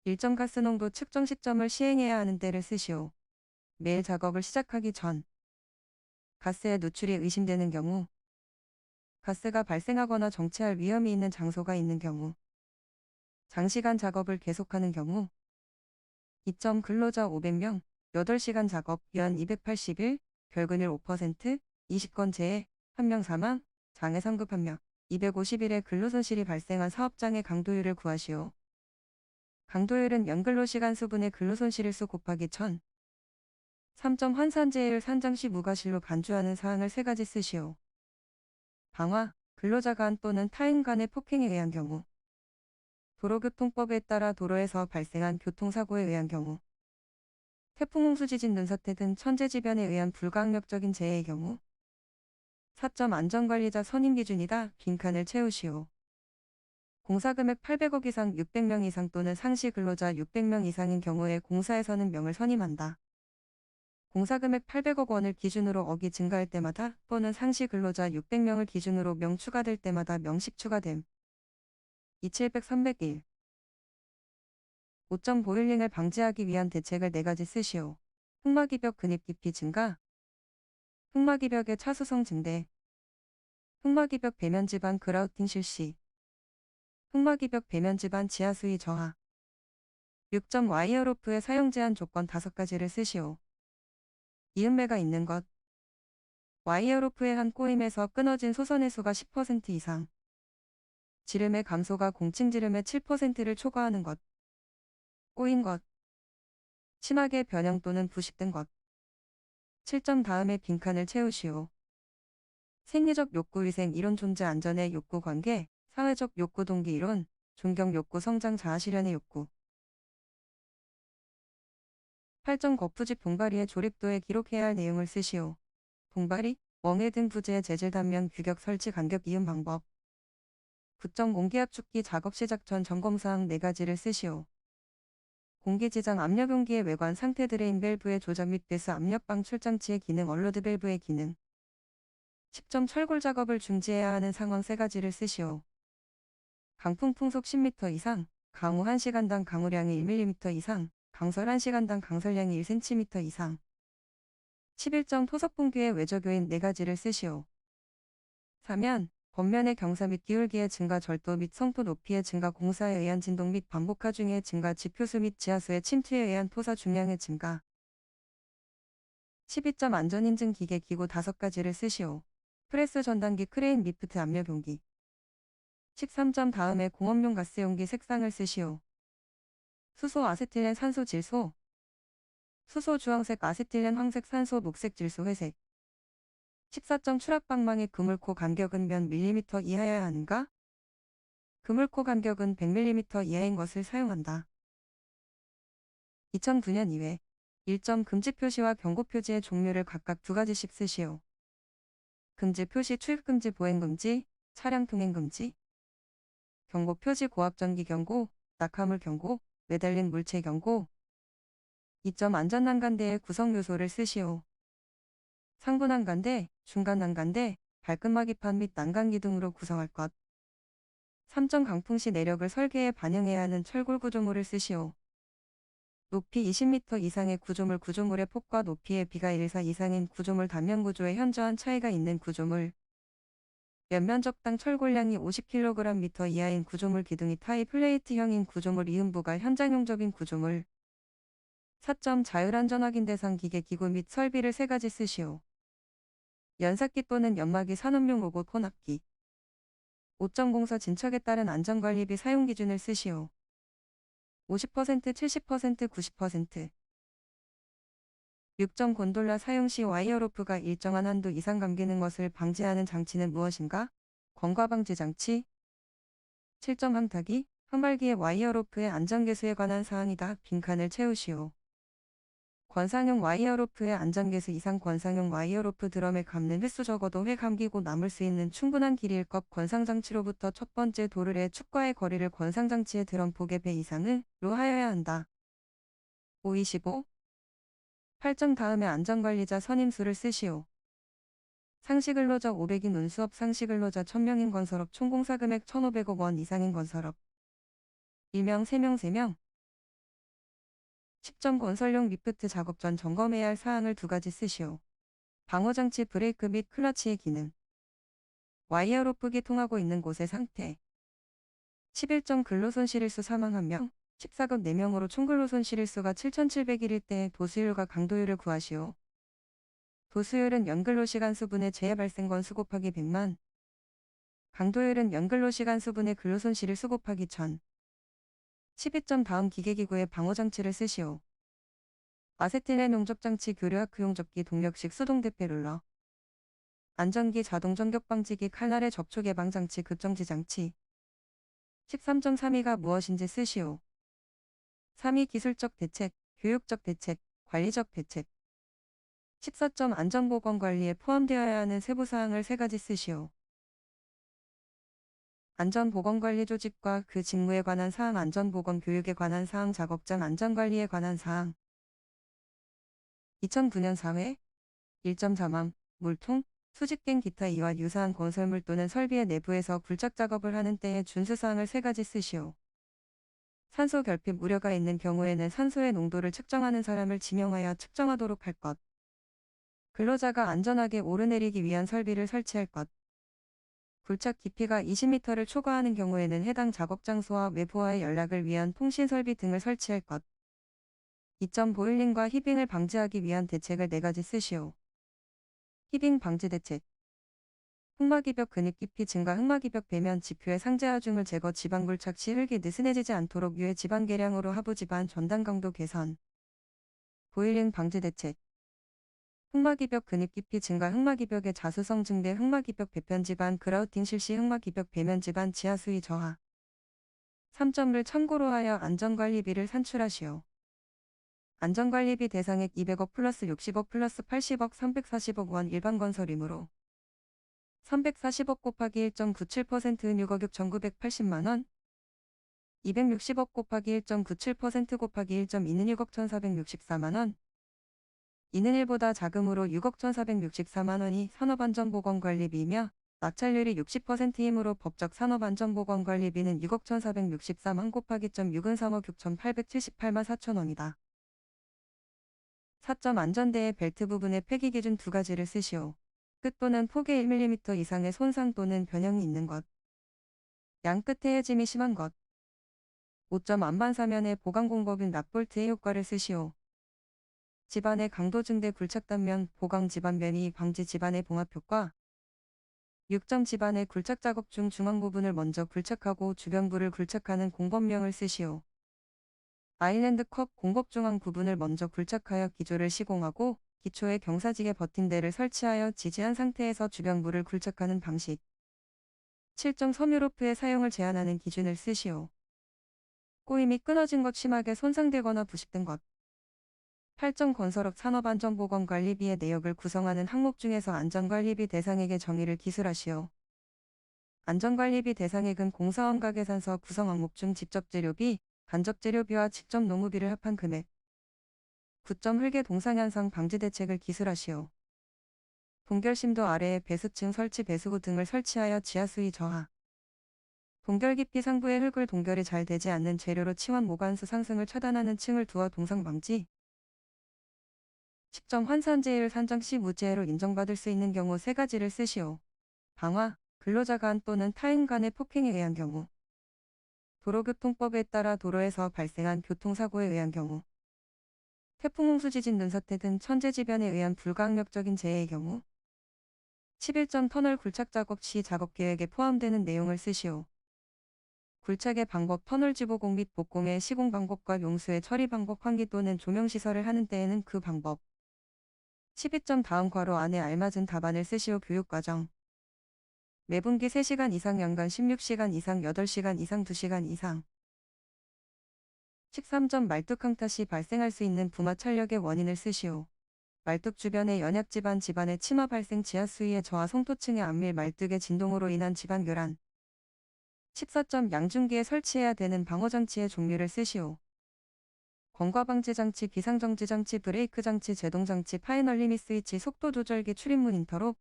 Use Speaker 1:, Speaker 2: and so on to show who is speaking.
Speaker 1: 일정 가스 농도 측정 시점을 시행해야 하는 때를 쓰시오. 매일 작업을 시작하기 전 가스의 누출이 의심되는 경우, 가스가 발생하거나 정체할 위험이 있는 장소가 있는 경우, 장시간 작업을 계속하는 경우, 2점 근로자 500명, 8시간 작업, 위안 281, 결근일 5%, 20건 재해, 1명 사망, 장애 상급 1명, 251의 근로손실이 발생한 사업장의 강도율을 구하시오. 강도율은 연근로시간 수분의 근로손실일 수 곱하기 1000. 3점 환산재해율 산정 시 무과실로 간주하는 사항을 3가지 쓰시오. 방화, 근로자 간 또는 타인 간의 폭행에 의한 경우, 도로교통법에 따라 도로에서 발생한 교통사고에 의한 경우, 태풍 홍수 지진 눈사태 등 천재지변에 의한 불가항력적인 재해의 경우, 4점 안전관리자 선임 기준이다. 빈칸을 채우시오. 공사금액 800억 이상 600명 이상 또는 상시 근로자 600명 이상인 경우에 공사에서는 명을 선임한다. 공사금액 800억 원을 기준으로 억이 증가할 때마다 또는 상시 근로자 600명을 기준으로 명 추가될 때마다 명씩 추가됨. 2700 301 5점 보일링을 방지하기 위한 대책을 4가지 쓰시오. 흑마기벽 근입 깊이 증가, 흑마기벽의 차수성 증대, 흑마기벽 배면 지반 그라우팅 실시, 흑마기벽 배면 지반 지하 수위 저하. 6점 와이어로프의 사용 제한 조건 5가지를 쓰시오. 이음매가 있는 것, 와이어로프의 한 꼬임에서 끊어진 소선의 수가 10% 이상, 지름의 감소가 공칭 지름의 7%를 초과하는 것, 꼬인 것, 심하게 변형 또는 부식된 것. 7점 다음에 빈칸을 채우시오. 생리적 욕구 위생 이론 존재 안전의 욕구 관계, 사회적 욕구 동기 이론, 존경 욕구 성장 자아 실현의 욕구. 8점 거푸집 봉바리의 조립도에 기록해야 할 내용을 쓰시오. 봉바리, 멍해 등 부재의 재질 단면 규격 설치 간격 이음 방법. 9점 공기압축기 작업 시작 전 점검사항 4가지를 쓰시오. 공기지장 압력 용기의 외관 상태 드레인 밸브의 조작 및 배수 압력방 출장치의 기능 얼로드 밸브의 기능. 10점 철골 작업을 중지해야 하는 상황 3가지를 쓰시오. 강풍 풍속 10m 이상, 강우 1시간당 강우량이 1mm 이상, 강설 1시간당 강설량이 1cm 이상. 11점 토석분기의 외적요인 4가지를 쓰시오. 사면, 겉면의 경사 및 기울기의 증가 절도 및 성토 높이의 증가 공사에 의한 진동 및 반복화 중의 증가 지표수 및 지하수의 침투에 의한 토사 중량의 증가. 12점 안전인증 기계 기구 5가지를 쓰시오. 프레스 전단기 크레인 리프트 압력 용기. 13점 다음에 공업용 가스 용기 색상을 쓰시오. 수소 아세틸렌 산소 질소, 수소 주황색 아세틸렌 황색 산소 녹색 질소 회색. 14점 추락방망이 그물코 간격은 몇 밀리미터 이하여야 하는가? 그물코 간격은 100mm 이하인 것을 사용한다. 2009년 이외 1점 금지 표시와 경고 표지의 종류를 각각 2가지씩 쓰시오. 금지 표시 출입 금지 보행 금지, 차량 통행 금지. 경고 표지 고압전기 경고, 낙하물 경고, 매달린 물체 경고. 2점 안전난간대의 구성 요소를 쓰시오. 상부 난간대, 중간 난간대, 발끝막이판 및 난간기 등으로 구성할 것. 3점 강풍 시 내력을 설계에 반영해야 하는 철골 구조물을 쓰시오. 높이 20m 이상의 구조물의 폭과 높이의 비가 1사 이상인 구조물 단면 구조에 현저한 차이가 있는 구조물. 연면적당 철골량이 50kg/m 이하인 구조물 기둥이 타이 플레이트형인 구조물 이음부가 현장용접인 구조물. 4점 자율안전 확인 대상 기계 기구 및 설비를 3가지 쓰시오. 연삭기 또는 연마기 산업용 로봇 혼합기. 5점 공사 진척에 따른 안전관리비 사용 기준을 쓰시오. 50%, 70%, 90%. 6점 곤돌라 사용 시 와이어로프가 일정한 한도 이상 감기는 것을 방지하는 장치는 무엇인가? 건과방지 장치. 7점 항타기, 항발기의 와이어로프의 안전개수에 관한 사항이다. 빈칸을 채우시오. 권상용 와이어로프의 안전개수 이상 권상용 와이어로프 드럼에 감는 횟수 적어도 회 감기고 남을 수 있는 충분한 길이일 것 권상장치로부터 첫 번째 도르의 축과의 거리를 권상장치의 드럼 폭의 배 이상으로 하여야 한다. 525 8점 다음에 안전관리자 선임수를 쓰시오. 상시근로자 500인 운수업 상시근로자 1000명인 건설업 총공사금액 1,500억 원 이상인 건설업. 1명 3명 3명 10점 건설용 리프트 작업 전 점검해야 할 사항을 2가지 쓰시오. 방어장치 브레이크 및 클러치의 기능. 와이어 로프기 통하고 있는 곳의 상태. 11점 근로손실 일수 사망 1명, 14급 4명으로 총 근로손실 일수가 7,701일 때 도수율과 강도율을 구하시오. 도수율은 연근로시간 수분의 재해 발생 건수 곱하기 100만. 강도율은 연근로시간 수분의 근로손실 일수 곱하기 1000. 12점 다음 기계기구의 방어장치를 쓰시오. 아세틸렌 용접장치 교류아크 용접기 동력식 수동 대패 룰러. 안전기 자동 전격 방지기 칼날의 접촉 예방 장치 급정지 장치. 13.3위가 무엇인지 쓰시오. 3위 기술적 대책, 교육적 대책, 관리적 대책. 14점 안전보건 관리에 포함되어야 하는 세부사항을 3가지 쓰시오. 안전보건관리 조직과 그 직무에 관한 사항, 안전보건 교육에 관한 사항, 작업장 안전관리에 관한 사항. 2009년 4회 1.4만 물통, 수직갱 기타 이와 유사한 건설물 또는 설비의 내부에서 굴착 작업을 하는 때의 준수사항을 3가지 쓰시오. 산소 결핍 우려가 있는 경우에는 산소의 농도를 측정하는 사람을 지명하여 측정하도록 할 것. 근로자가 안전하게 오르내리기 위한 설비를 설치할 것. 굴착 깊이가 20m를 초과하는 경우에는 해당 작업 장소와 외부와의 연락을 위한 통신 설비 등을 설치할 것. 2점 보일링과 히빙을 방지하기 위한 대책을 4가지 쓰시오. 히빙 방지 대책. 흑마기벽 근입 깊이 증가, 흑마기벽 배면 지표의 상재하중을 제거, 지방 굴착 시 흙이 느슨해지지 않도록 유해 지방 계량으로 하부 지반 전단 강도 개선. 보일링 방지 대책. 흑마기벽 근입 깊이 증가, 흑마기벽의 자수성 증대, 흑마기벽 배편 지반 그라우팅 실시, 흑마기벽 배면 지반 지하 수위 저하. 3점을 참고로 하여 안전관리비를 산출하시오. 안전관리비 대상액 200억 플러스 60억 플러스 80억 340억 원 일반 건설이므로 340억 곱하기 1.97%는 6억 6,980만원, 260억 곱하기 1.97% 곱하기 1.2는 6억 1,464만원, 이는 1보다 작음으로 6억 1,464만원이 산업안전보건관리비이며 낙찰률이 60%이므로 법적 산업안전보건관리비는 6억 1,464만 곱하기 0.6은 3억 6,878만 4천원이다. 4점 안전대의 벨트 부분의 폐기 기준 2가지를 쓰시오. 끝 또는 폭의 1mm 이상의 손상 또는 변형이 있는 것. 양 끝의 해짐이 심한 것. 5점 안반사면의 보강 공법인 락볼트의 효과를 쓰시오. 집안의 강도 증대 굴착 단면, 보강 집안 변이 방지 집안의 봉합 효과. 6점 집안의 굴착 작업 중 중앙 부분을 먼저 굴착하고 주변부를 굴착하는 공법명을 쓰시오. 아일랜드 컵 공법 중앙 부분을 먼저 굴착하여 기조를 시공하고 기초에 경사지게 버틴대를 설치하여 지지한 상태에서 주변부를 굴착하는 방식. 7점 섬유로프의 사용을 제한하는 기준을 쓰시오. 꼬임이 끊어진 것, 심하게 손상되거나 부식된 것. 8점 건설업 산업안전보건관리비의 내역을 구성하는 항목 중에서 안전관리비 대상액의 정의를 기술하시오. 안전관리비 대상액은 공사원가 계산서 구성 항목 중 직접재료비, 간접재료비와 직접 노무비를 합한 금액. 9점 흙의 동상현상 방지 대책을 기술하시오. 동결심도 아래에 배수층 설치, 배수구 등을 설치하여 지하수위 저하. 동결 깊이 상부의 흙을 동결이 잘 되지 않는 재료로 치환 모관수 상승을 차단하는 층을 두어 동상 방지. 10점 환산재해를 산정 시 무재해로 인정받을 수 있는 경우 3가지를 쓰시오. 방화, 근로자 간 또는 타인 간의 폭행에 의한 경우. 도로교통법에 따라 도로에서 발생한 교통사고에 의한 경우. 태풍, 홍수, 지진, 눈사태 등 천재지변에 의한 불가항력적인 재해의 경우. 11점 터널 굴착 작업 시 작업 계획에 포함되는 내용을 쓰시오. 굴착의 방법, 터널 지보공 및 복공의 시공 방법과 용수의 처리 방법, 환기 또는 조명시설을 하는 때에는 그 방법. 12점 다음 괄호 안에 알맞은 답안을 쓰시오. 교육과정. 매분기 3시간 이상, 연간 16시간 이상, 8시간 이상, 2시간 이상. 13점 말뚝 강타 시 발생할 수 있는 부마 찰력의 원인을 쓰시오. 말뚝 주변의 연약 지반, 지반의 침하 발생, 지하 수위의 저하, 송토층의 안밀, 말뚝의 진동으로 인한 지반 교란. 14점 양중기에 설치해야 되는 방어장치의 종류를 쓰시오. 건과방지장치, 비상정지장치, 브레이크장치, 제동장치, 파이널 리밋 스위치, 속도 조절기, 출입문 인터롭.